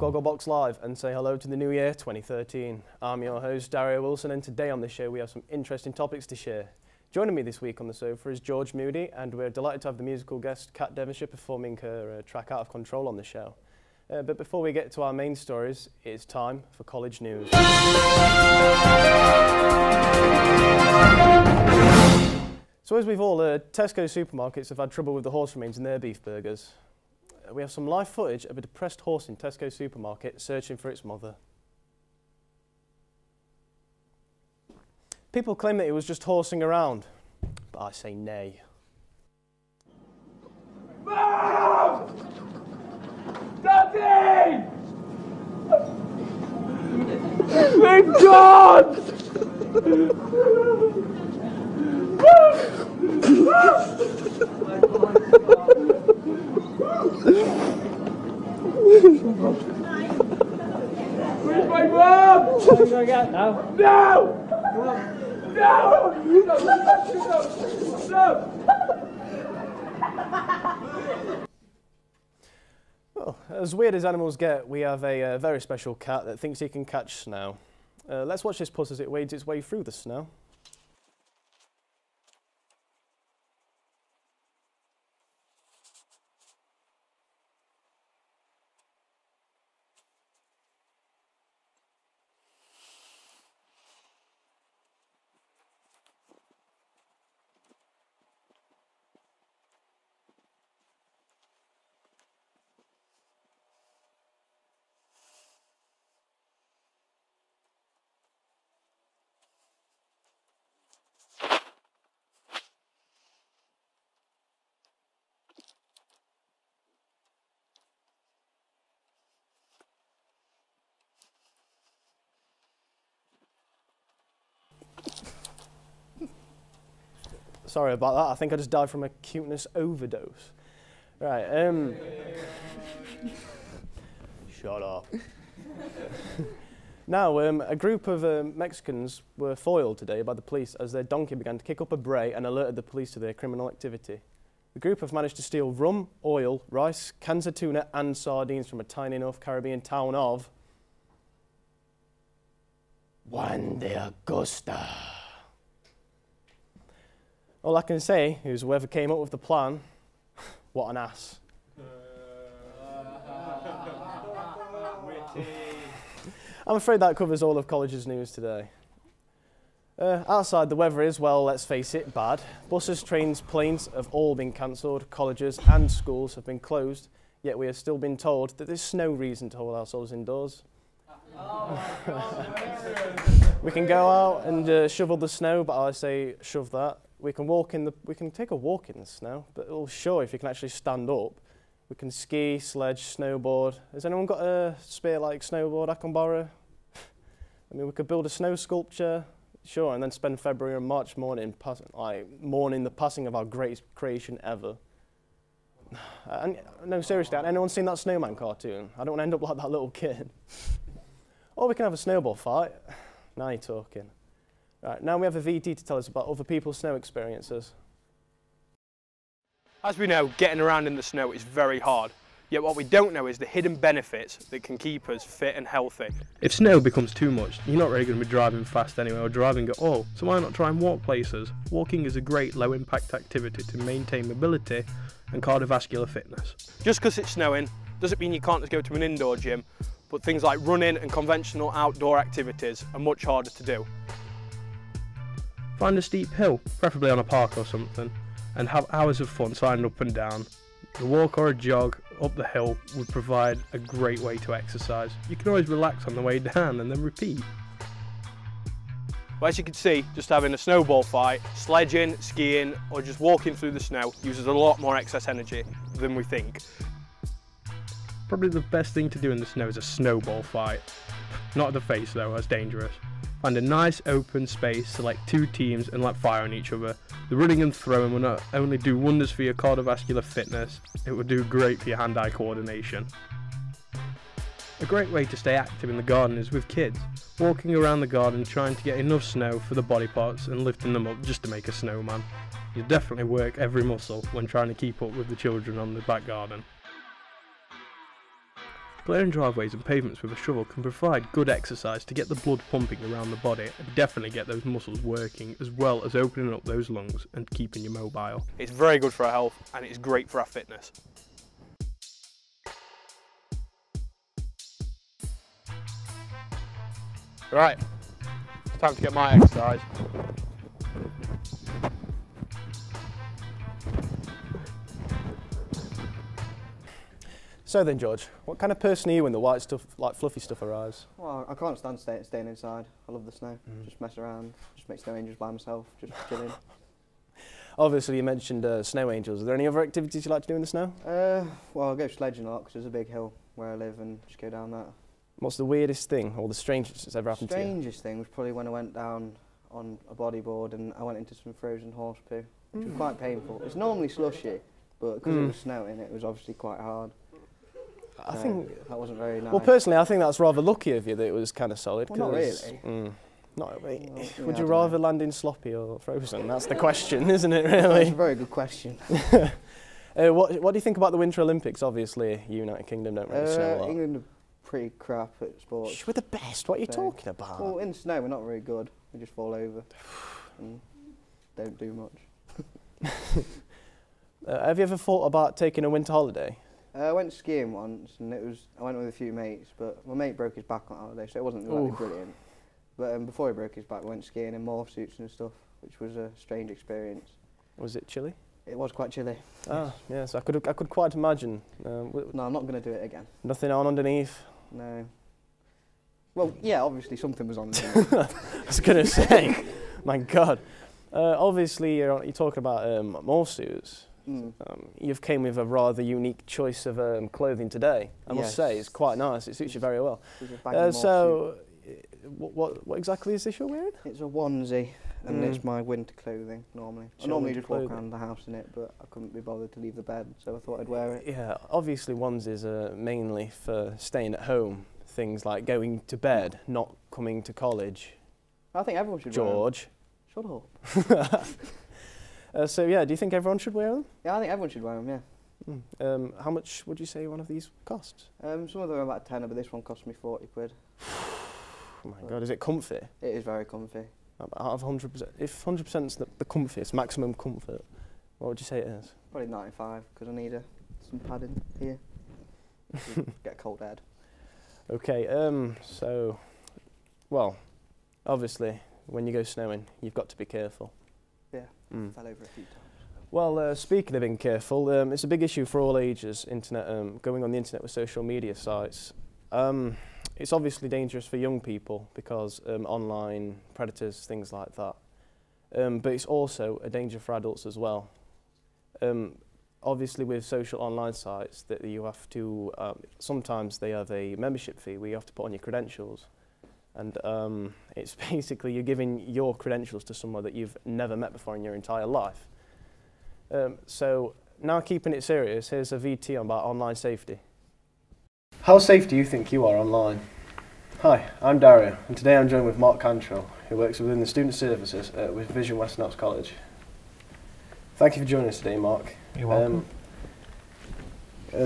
Gogglebox Live and say hello to the new year 2013. I'm your host Dario Wilson, and today on the show we have some interesting topics to share. Joining me this week on the sofa is George Moody, and we're delighted to have the musical guest Kat Devonshire performing her track Out of Control on the show. But before we get to our main stories, it's time for college news. So as we've all heard, Tesco supermarkets have had trouble with the horse remains in their beef burgers. We have some live footage of a depressed horse in Tesco supermarket searching for its mother. People claim that it was just horsing around, but I say nay. Mom! Daddy! Thank God! Where's my mom? What are you going to get now? No! No! No! Well, as weird as animals get, we have a very special cat that thinks he can catch snow. Let's watch this puss as it wades its way through the snow. Sorry about that, I think I just died from a cuteness overdose. Right, shut up. Now, a group of Mexicans were foiled today by the police as their donkey began to kick up a bray and alerted the police to their criminal activity. The group have managed to steal rum, oil, rice, cans of tuna and sardines from a tiny North Caribbean town of Juan de Augusta. All I can say is whoever came up with the plan, what an ass. I'm afraid that covers all of college's news today. Outside, the weather is, well, let's face it, bad. Buses, trains, planes have all been cancelled, colleges and schools have been closed, yet we have still been told that there's no reason to hold ourselves indoors. We can go out and shovel the snow, but I say shove that. We can take a walk in the snow, but it'll show if you can actually stand up. We can ski, sledge, snowboard. Has anyone got a spare snowboard I can borrow? I mean, we could build a snow sculpture, sure, and then spend February and March mourning the passing of our greatest creation ever. No, seriously, has anyone seen that snowman cartoon? I don't want to end up like that little kid. Or we can have a snowball fight. Now you're talking. Right, now we have a VT to tell us about other people's snow experiences. As we know, getting around in the snow is very hard, yet what we don't know is the hidden benefits that can keep us fit and healthy. If snow becomes too much, you're not really going to be driving fast anyway or driving at all, so why not try and walk places? Walking is a great low impact activity to maintain mobility and cardiovascular fitness. Just because it's snowing doesn't mean you can't just go to an indoor gym, but things like running and conventional outdoor activities are much harder to do. Find a steep hill, preferably on a park or something, and have hours of fun sliding up and down. A walk or a jog up the hill would provide a great way to exercise. You can always relax on the way down and then repeat. Well, as you can see, just having a snowball fight, sledging, skiing, or just walking through the snow uses a lot more excess energy than we think. Probably the best thing to do in the snow is a snowball fight. Not at the face though, that's dangerous. Find a nice open space, select two teams and let fire on each other. The running and throwing will not only do wonders for your cardiovascular fitness, it will do great for your hand-eye coordination. A great way to stay active in the garden is with kids, walking around the garden trying to get enough snow for the body parts and lifting them up just to make a snowman. You'll definitely work every muscle when trying to keep up with the children on the back garden. Clearing driveways and pavements with a shovel can provide good exercise to get the blood pumping around the body and definitely get those muscles working, as well as opening up those lungs and keeping you mobile. It's very good for our health and it's great for our fitness. Right, it's time to get my exercise. So then, George, what kind of person are you when the white stuff, like fluffy stuff, arrives? Well, I can't stand staying inside. I love the snow. Just mess around, just make snow angels by myself, just chilling. Obviously, you mentioned snow angels. Are there any other activities you like to do in the snow? Well, I go sledging a lot because there's a big hill where I live and just go down that. What's the weirdest thing or the strangest that's ever happened to you? Strangest thing was probably when I went down on a bodyboard and I went into some frozen horse poo, which was quite painful. It's normally slushy, but because it was snowing, it was obviously quite hard. I think that wasn't very nice. Well, personally, I think that's rather lucky of you that it was kind of solid. Well, not really. Not really. Well, yeah, Would you rather land in sloppy or frozen? That's the question, isn't it, really? That's a very good question. What do you think about the Winter Olympics? Obviously, United Kingdom don't really snow a lot. England are pretty crap at sports. We're the best. What are you talking about? Well, in snow, we're not very good. We just fall over and don't do much. Have you ever thought about taking a winter holiday? I went skiing once, and I went with a few mates, but my mate broke his back on holiday, so it wasn't really brilliant. But before he broke his back, we went skiing in morph suits and stuff, which was a strange experience. Was it chilly? It was quite chilly. Ah, yes, I could quite imagine. No, I'm not going to do it again. Nothing on underneath? No. Well, yeah, obviously something was on underneath. I was going to say, my God. Obviously, you're talking about morph suits. You've came with a rather unique choice of clothing today. I must say, it's quite nice. It suits you very well. So, what exactly is this you're wearing? It's a onesie, and it's my winter clothing normally. I normally just walk around the house in it, but I couldn't be bothered to leave the bed, so I thought I'd wear it. Yeah, obviously onesies are mainly for staying at home. Things like going to bed, not coming to college. I think everyone should George. wear them. Shut up. So yeah, do you think everyone should wear them? Yeah, I think everyone should wear them, yeah. How much would you say one of these costs? Some of them are about £10, but this one cost me 40 quid. Oh my God, is it comfy? It is very comfy. Out of 100%, if 100% is the comfiest, maximum comfort, what would you say it is? Probably 95, because I need some padding here. Get a cold head. Okay, so, well, obviously, when you go snowing, you've got to be careful. Yeah, fell over a few times. Well, speaking of being careful, it's a big issue for all ages, going on the internet with social media sites. It's obviously dangerous for young people because online predators, things like that. But it's also a danger for adults as well. Obviously with social online sites that you have to, sometimes they have a membership fee where you have to put on your credentials. And it's basically you're giving your credentials to someone that you've never met before in your entire life. So now keeping it serious, here's a VT about online safety. How safe do you think you are online? Hi, I'm Dario, and today I'm joined with Mark Cantrell, who works within the Student Services with Vision Western Alps College. Thank you for joining us today, Mark. You're welcome.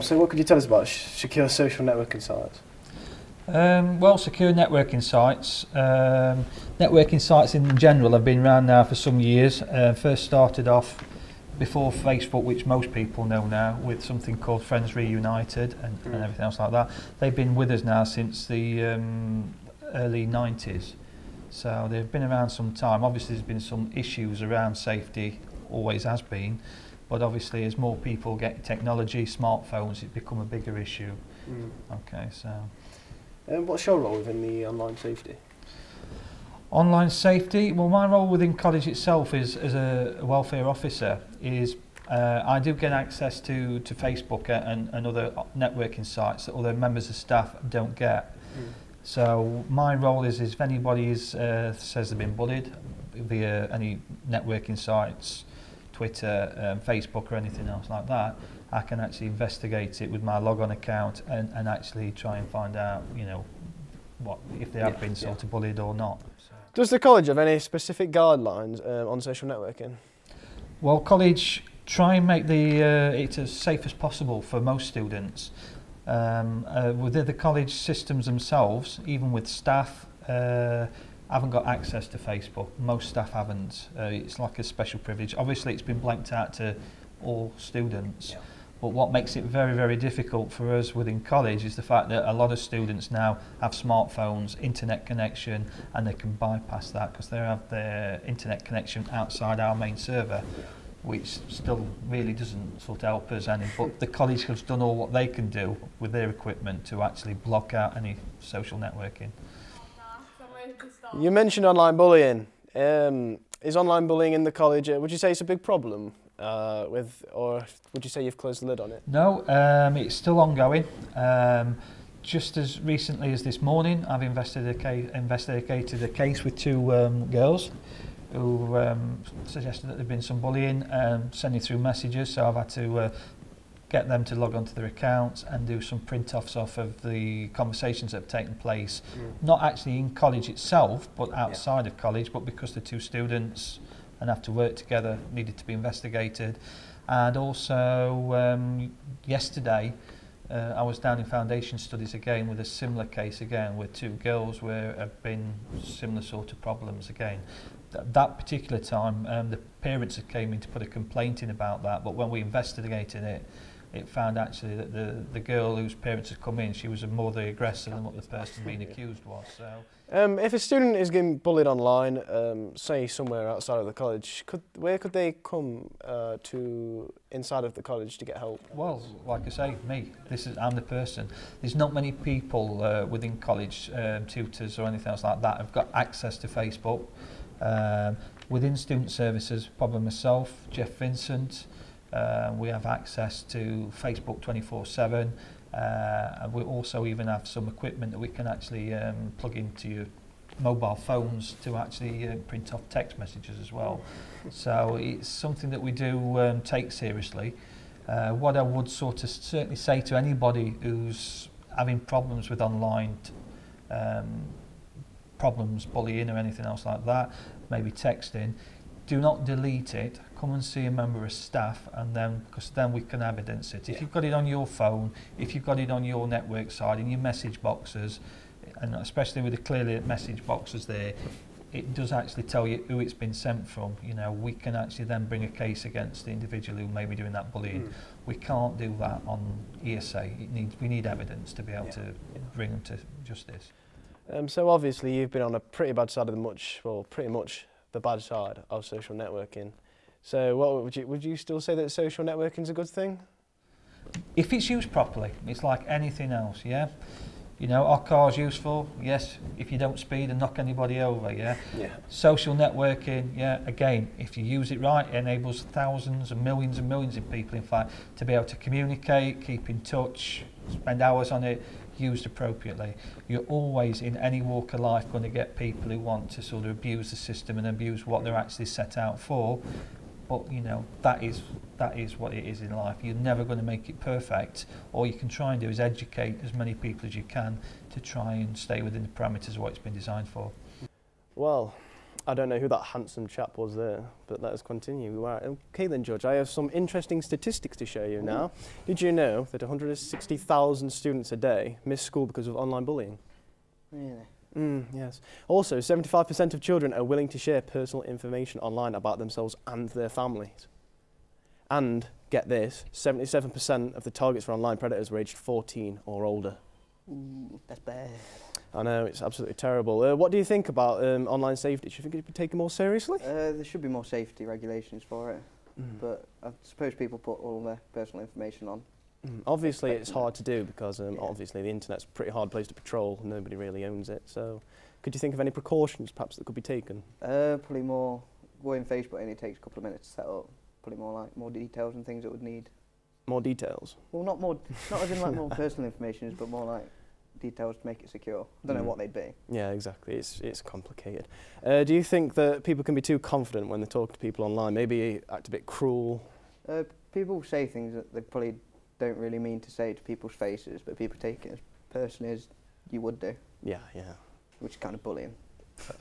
So what could you tell us about secure social networking sites? Well, secure networking sites in general have been around now for some years. First started off before Facebook, which most people know now, with something called Friends Reunited and everything else like that. They've been with us now since the early 90s. So they've been around some time. Obviously there's been some issues around safety, always has been, but obviously as more people get technology, smartphones, it's become a bigger issue. Okay, so. What's your role within the online safety? Online safety, well, my role within college itself is as a welfare officer is I do get access to Facebook and other networking sites that other members of staff don't get. So my role is if anybody says they've been bullied via any networking sites, Twitter, Facebook or anything else like that, I can actually investigate it with my log-on account and actually try and find out, you know, what if they have been sort of bullied or not. So. Does the college have any specific guidelines on social networking? Well, college try and make it as safe as possible for most students. With the college systems themselves, even with staff, haven't got access to Facebook. Most staff haven't. It's like a special privilege. Obviously, it's been blanked out to all students. Yeah. But what makes it very, very difficult for us within college is the fact that a lot of students now have smartphones, internet connection, and they can bypass that because they have their internet connection outside our main server, which still really doesn't sort of help us any. But the college has done all what they can do with their equipment to actually block out any social networking. You mentioned online bullying. Is online bullying in the college, would you say it's a big problem? Or would you say you've closed the lid on it? No, it's still ongoing. Just as recently as this morning, I've investigated a case with two girls who suggested that there'd been some bullying, sending through messages, so I've had to get them to log onto their accounts and do some print-offs off of the conversations that have taken place, not actually in college itself, but outside of college, but because the two students and have to work together, needed to be investigated. And also yesterday I was down in foundation studies again with a similar case again with two girls where have been similar sort of problems again. That particular time the parents had came in to put a complaint in about that, but when we investigated it, it found actually that the girl whose parents had come in, she was more the aggressor than what the person being accused was. So, if a student is getting bullied online, say somewhere outside of the college, where could they come to inside of the college to get help? Well, like I say, I'm the person. There's not many people within college, tutors or anything else like that, have got access to Facebook. Within student services, probably myself, Jeff Vincent, we have access to Facebook 24/7. And we also even have some equipment that we can actually plug into your mobile phones to actually print off text messages as well. So it's something that we do take seriously. What I would sort of certainly say to anybody who's having problems with online problems, bullying or anything else like that, maybe texting, do not delete it. Come and see a member of staff, and then because then we can evidence it. If you've got it on your phone, if you've got it on your network side, in your message boxes, and especially with the clearly message boxes there, it does actually tell you who it's been sent from. You know, we can actually then bring a case against the individual who may be doing that bullying. We can't do that on hearsay. We need evidence to be able to bring them to justice. So obviously you've been on a pretty bad side of pretty much the bad side of social networking. So what would you still say that social networking is a good thing? If it's used properly, it's like anything else, yeah? You know, are cars useful? Yes, if you don't speed and knock anybody over, yeah? Social networking, yeah, again, if you use it right, it enables thousands and millions of people, in fact, to be able to communicate, keep in touch, spend hours on it, used appropriately. You're always, in any walk of life, going to get people who want to sort of abuse the system and abuse what they're actually set out for. But, you know, that is what it is in life. You're never going to make it perfect. All you can try and do is educate as many people as you can to try and stay within the parameters of what it's been designed for. Well, I don't know who that handsome chap was there, but let us continue. Okay then, Judge, I have some interesting statistics to show you now. Did you know that 160,000 students a day miss school because of online bullying? Really? Yes. Also, 75% of children are willing to share personal information online about themselves and their families. And, get this, 77% of the targets for online predators were aged 14 or older. Ooh, that's bad. I know, it's absolutely terrible. What do you think about online safety? Do you think it should be taken more seriously? There should be more safety regulations for it, but I suppose people put all their personal information on. Obviously it's hard to do because obviously the internet's a pretty hard place to patrol, nobody really owns it, so could you think of any precautions perhaps that could be taken? Probably more, going Facebook only takes a couple of minutes to set up, probably more details and things it would need. More details? Well, not as in like more personal information, but more like details to make it secure. I don't know what they'd be. Yeah, exactly, it's complicated. Do you think that people can be too confident when they talk to people online, maybe act a bit cruel? People say things that they probably don't really mean to say to people's faces, but people take it as personally as you would do. Yeah. Which is kind of bullying.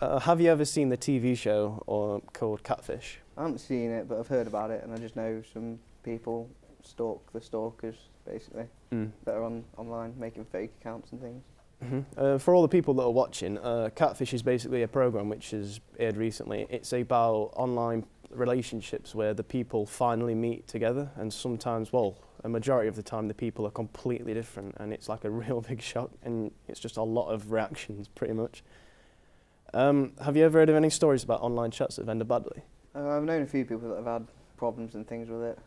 Have you ever seen the TV show called Catfish? I haven't seen it, but I've heard about it, and I just know some people stalk the stalkers basically. That are online making fake accounts and things. For all the people that are watching, Catfish is basically a program which has aired recently. It's about online relationships where the people finally meet together, and sometimes, well, a majority of the time the people are completely different, and it's like a real big shock, and it's just a lot of reactions pretty much. Have you ever heard of any stories about online chats that have ended badly? I've known a few people that have had problems and things with it,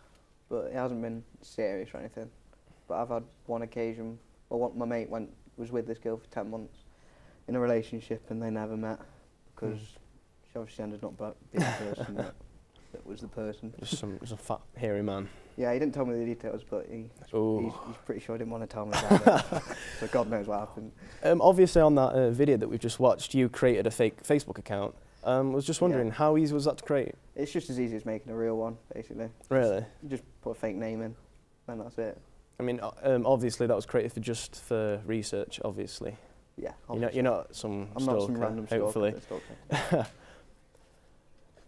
but it hasn't been serious or anything. But I've had one occasion, well, my mate was with this girl for 10 months in a relationship, and they never met because she obviously ended up being the person that was the person. Just some fat, hairy man. Yeah, he didn't tell me the details, but he's pretty sure he didn't want to tell me about it. So God knows what happened. Obviously on that video that we've just watched, you created a fake Facebook account. I was just wondering, how easy was that to create? It's just as easy as making a real one, basically. Really? Just put a fake name in, and that's it. I mean, obviously that was created just for research, obviously. Yeah. You're not some I'm stalker, not some random hopefully.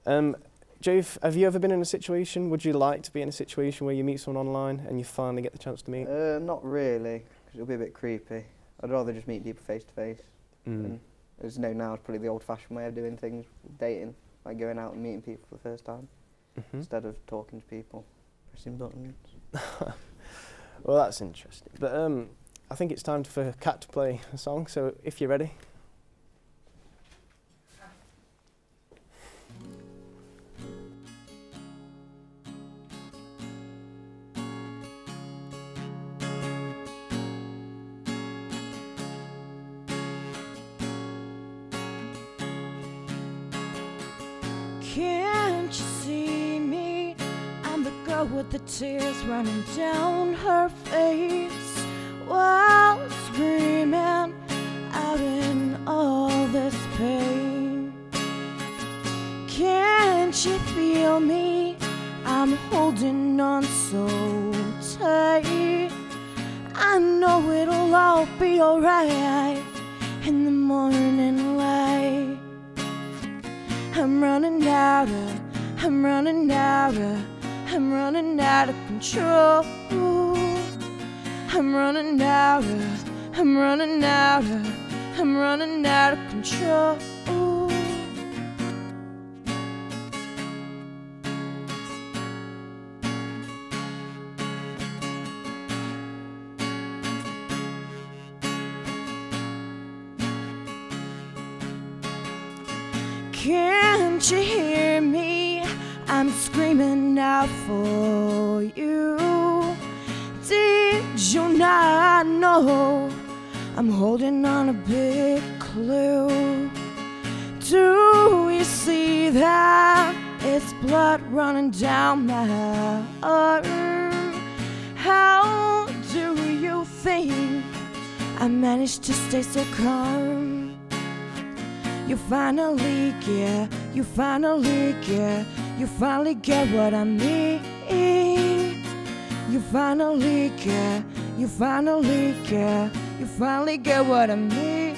Stalker. Jove, have you ever been in a situation, would you like to be in a situation where you meet someone online and you finally get the chance to meet? Not really, because it'll be a bit creepy. I'd rather just meet people face to face. And as you know now, it's probably the old-fashioned way of doing things, dating, like going out and meeting people for the first time, instead of talking to people, pressing buttons. Well, that's interesting. But I think it's time for Kat to play a song, so if you're ready. Can't you see me? I'm the girl with the tears running down her face while screaming out in all this pain. Can't you feel me? I'm holding on so tight. I know it'll all be alright in the morning light. I'm running out of control. I'm running out of control. Can't you hear me? I'm screaming out for you. Did you not know I'm holding on a big clue? Do you see that it's blood running down my arm? How do you think I managed to stay so calm? You finally get what I mean. You finally get what I mean.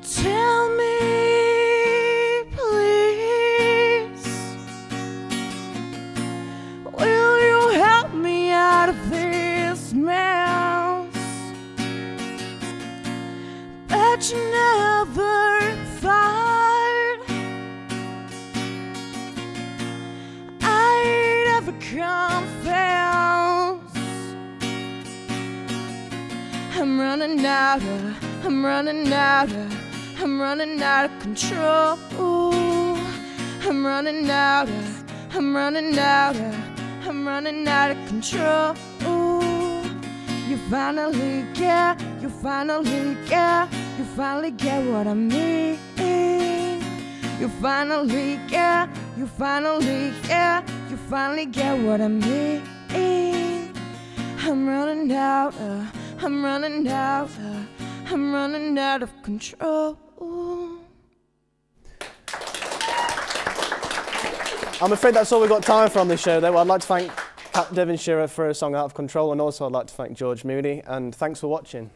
Tell me, please, will you help me out of this mess? Bet you never thought I'd ever confess. I'm running out of control. I'm running out of control. You finally get what I mean. You finally get what I mean. I'm running out of control. I'm afraid that's all we've got time for on this show, though. I'd like to thank Pat Devonshire for a song Out of Control, and also I'd like to thank George Mooney, and thanks for watching.